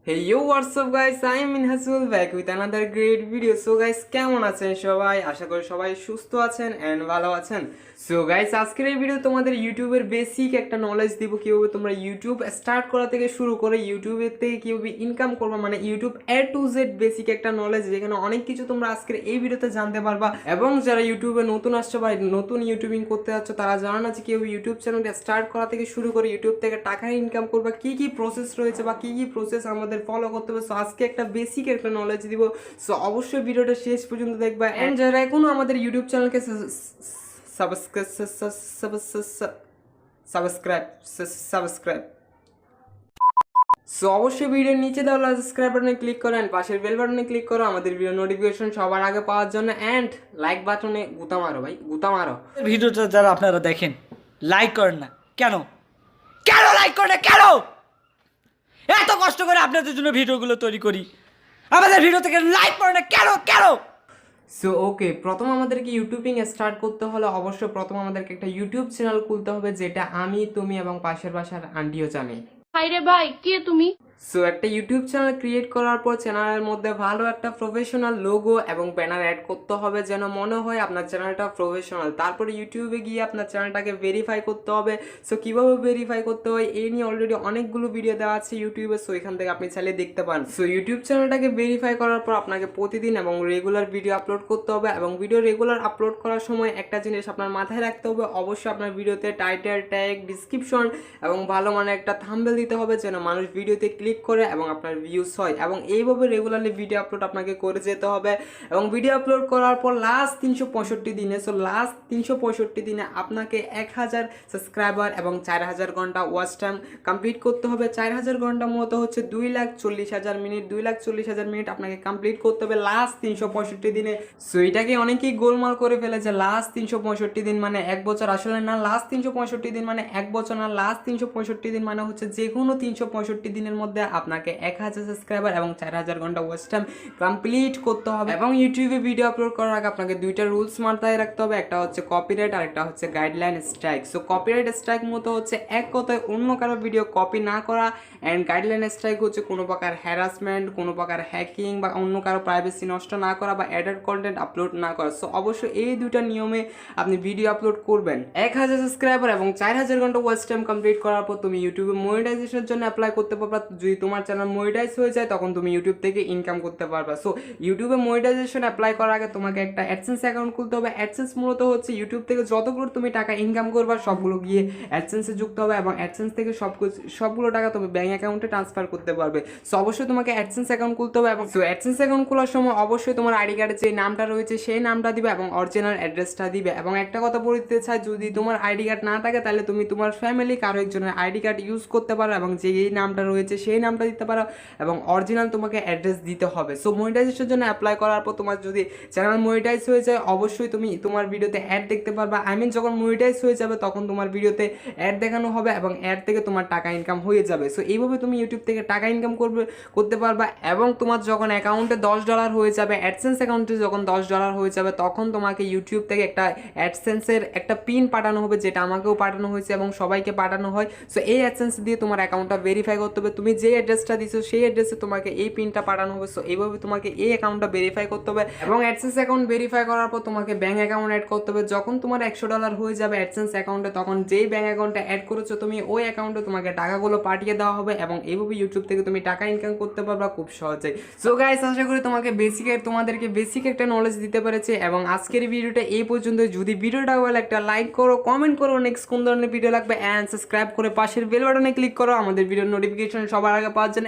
Hey yo, what's up guys? I'm in Hasul back with another great video. So guys, কেমন আছেন সবাই? আশা করি সবাই সুস্থ আছেন এন্ড ভালো আছেন। সো গাইস, আজকের এই ভিডিও তোমাদের ইউটিউবের বেসিক একটা নলেজ দিব কিভাবে তোমরা ইউটিউব স্টার্ট করা থেকে শুরু করে ইউটিউবের থেকে কিভাবে ইনকাম করবে, মানে YouTube A to Z basic একটা নলেজ, যেখানে অনেক কিছু তোমরা আজকের এই ভিডিওতে জানতে পারবা। এবং যারা ইউটিউবে নতুন আসছো বা নতুন ইউটিউবিং করতে যাচ্ছ, তারা জানা না যে কিভাবে ইউটিউব চ্যানেলটা স্টার্ট করা থেকে শুরু করে ইউটিউব থেকে টাকা ইনকাম করবা, কি কি প্রসেস রয়েছে বা কি কি প্রসেস আমাদের ফলো করতে হবে। সো আজকে একটা বেসিক একটা নলেজ দিব। সো অবশ্যই ভিডিওটা শেষ পর্যন্ত দেখবা। এন্ড যারা এখনো আমাদের ইউটিউব চ্যানেলকে সাবস্ক্রাইব সো অবশ্যই ভিডিওর নিচে দেওয়া সাবস্ক্রাইব বাটনে ক্লিক করো এন্ড পাশের বেল বাটনে ক্লিক করো আমাদের ভিডিও নোটিফিকেশন সবার আগে পাওয়ার জন্য। এন্ড লাইক বাটনে গুতা মারো ভাই, গুতা মারো। ভিডিওটা যারা আপনারা দেখেন লাইক করেন না কেন? কেন লাইক করেন না কেন? এত কষ্ট করে আপনাদের জন্য ভিডিওগুলো তৈরি করি, আমাদের ভিডিও থেকে লাইক করেন না কেন কেন? সো ওকে, প্রথম আমাদেরকে ইউটিউবিং স্টার্ট করতে হলে অবশ্যই প্রথম আমাদেরকে একটা ইউটিউব চ্যানেল খুলতে হবে, যেটা আমি, তুমি এবং পাশের বাসার আন্টিও জানি। হাই রে ভাই, কে তুমি? সো একটা ইউটিউব চ্যানেল ক্রিয়েট করার পর চ্যানেলের মধ্যে ভালো একটা প্রফেশনাল লোগো এবং ব্যানার অ্যাড করতে হবে, যেন মনে হয় আপনার চ্যানেলটা প্রফেশনাল। তারপরে ইউটিউবে গিয়ে আপনার চ্যানেলটাকে ভেরিফাই করতে হবে। সো কীভাবে ভেরিফাই করতে হয় এই নিয়ে অলরেডি অনেকগুলো ভিডিও দেওয়া আছে ইউটিউবে, সো এখান থেকে আপনি চাইলে দেখতে পান। সো ইউটিউব চ্যানেলটাকে ভেরিফাই করার পর আপনাকে প্রতিদিন এবং রেগুলার ভিডিও আপলোড করতে হবে। এবং ভিডিও রেগুলার আপলোড করার সময় একটা জিনিস আপনার মাথায় রাখতে হবে, অবশ্যই আপনার ভিডিওতে টাইটেল, ট্যাগ, ডিসক্রিপশন এবং ভালো মানের একটা থাম্বনেল দিতে হবে, যেন মানুষ ভিডিওতে ক্লিক করে এবং আপনার ভিউজ হয়। এবং এইভাবে রেগুলারলি ভিডিও আপলোড আপনাকে করে যেতে হবে। এবং ভিডিও আপলোড করার পর লাস্ট 365 দিনে, সো লাস্ট 365 দিনে আপনাকে 1000 সাবস্ক্রাইবার এবং 4000 ঘন্টা ওয়াচ টাইম কমপ্লিট করতে হবে। 4000 ঘন্টা মতো হচ্ছে 2,40,000 মিনিট, 2,40,000 মিনিট আপনাকে কমপ্লিট করতে হবে লাস্ট 365 দিনে। সো এটাকে অনেকেই গোলমাল করে ফেলেছে, লাস্ট 365 দিন মানে 1 বছর। আসলে না, লাস্ট 365 দিন মানে 1 বছর না, লাস্ট 365 দিন মানে হচ্ছে যে কোনো 365 দিনের মধ্যে আপনাকে 1000 সাবস্ক্রাইবার এবং 4000 ঘন্টা ওয়াচ টাইম কমপ্লিট করতে হবে। এবং ইউটিউবে ভিডিও আপলোড করার আগে আপনাকে দুইটা রুলস মাথায় রাখতে হবে, একটা হচ্ছে কপিরাইট আর একটা হচ্ছে guideline strike. So copyright strike মতো হচ্ছে এক কথায় অন্য কারো ভিডিও কপি না করা, অ্যান্ড গাইডলাইন স্ট্রাইক হচ্ছে কোনো প্রকার হ্যারাসমেন্ট, কোনো প্রকার হ্যাকিং বা অন্য কারো প্রাইভেসি নষ্ট না করা বা অ্যাডাল্ট কন্টেন্ট আপলোড না করা। সো অবশ্যই এই দুইটা নিয়মে আপনি ভিডিও আপলোড করবেন। 1000 সাবস্ক্রাইবার এবং 4000 ঘন্টা ওয়াচ টাইম কমপ্লিট করার পর তুমি ইউটিউবে মনিটাইজেশনের জন্য অ্যাপ্লাই করতে পারবা। যদি তোমার চ্যানেল মনিটাইজ হয়ে যায় তখন তুমি ইউটিউব থেকে ইনকাম করতে পারবা। সো ইউটিউবে মনিটাইজেশন অ্যাপ্লাই করার আগে তোমাকে একটা অ্যাডসেন্স অ্যাকাউন্ট খুলতে হবে। অ্যাডসেন্স মূলত হচ্ছে ইউটিউব থেকে যতগুলো তুমি টাকা ইনকাম করবা সবগুলো গিয়ে অ্যাডসেন্সে যুক্ত হবে, এবং অ্যাডসেন্স থেকে সবগুলো টাকা তুমি ব্যাঙ্ক অ্যাকাউন্টে ট্রান্সফার করতে পারবে। সো অবশ্যই তোমাকে অ্যাডসেন্স অ্যাকাউন্ট খুলতে হবে। এবং সো অ্যাডসেন্স অ্যাকাউন্ট খোলার সময় অবশ্যই তোমার আইডি কার্ডে যে নামটা রয়েছে সেই নামটা দিবে এবং অরিজিনাল অ্যাড্রেসটা দিবে। এবং একটা কথা বলতে চাই, যদি তোমার আইডি কার্ড না থাকে তাহলে তুমি তোমার ফ্যামিলি কারো একজনের আইডি কার্ড ইউজ করতে পারো এবং যে এই নামটা রয়েছে সেই নামটা দিতে পারো, এবং অরিজিনাল তোমাকে অ্যাড্রেস দিতে হবে। সো মনিটাইজেশনের জন্য অ্যাপ্লাই করার পর তোমার যদি চ্যানেল মনিটাইজ হয়ে যায় অবশ্যই তুমি তোমার ভিডিওতে অ্যাড দেখতে পারবা। যখন মনিটাইজ হয়ে যাবে তখন তোমার ভিডিওতে অ্যাড দেখানো হবে এবং অ্যাড থেকে তোমার টাকা ইনকাম হয়ে যাবে। সো এইভাবে তুমি ইউটিউব থেকে টাকা ইনকাম করতে পারবা। এবং তোমার যখন অ্যাকাউন্টে $10 হয়ে যাবে, অ্যাডসেন্স অ্যাকাউন্টে যখন $10 হয়ে যাবে, তখন তোমাকে ইউটিউব থেকে একটা অ্যাডসেন্সের একটা পিন পাঠানো হবে, যেটা আমাকেও পাঠানো হয়েছে এবং সবাইকে পাঠানো হয়। সো এই অ্যাডসেন্স দিয়ে তোমার অ্যাকাউন্টটা ভেরিফাই করতে হবে। তুমি যে অ্যাড্রেসটা দিছো সেই অ্যাড্রেসে তোমাকে এই পিনটা পাঠানো হবে। সো এইভাবে তোমাকে এই অ্যাকাউন্টটা ভেরিফাই করতে হবে। এবং অ্যাডসেন্স অ্যাকাউন্ট ভেরিফাই করার পর তোমাকে ব্যাঙ্ক অ্যাকাউন্ট অ্যাড করতে হবে। যখন তোমার $100 হয়ে যাবে অ্যাডসেন্স অ্যাকাউন্টে, তখন যেই ব্যাঙ্ক অ্যাকাউন্টে অ্যাড করেছো তুমি ওই অ্যাকাউন্টে তোমাকে টাকাগুলো পাঠিয়ে দেওয়া হবে, এবং এইভাবে ইউটিউব থেকে তুমি টাকা ইনকাম করতে পারবা খুব সহজেই। সো গাইস, আশা করি তোমাদেরকে বেসিক একটা নলেজ দিতে পেরেছে। এবং আজকের ভিডিওটা এই পর্যন্ত। যদি ভিডিওটা ভালো একটা লাইক করো, কমেন্ট করো নেক্সট কোন ধরনের ভিডিও লাগবে, অ্যান্ড সাবস্ক্রাইব করে পাশের বেল বাটনে ক্লিক করো আমাদের ভিডিওর নোটিফিকেশন সবার আগে পাওয়ার জন্য।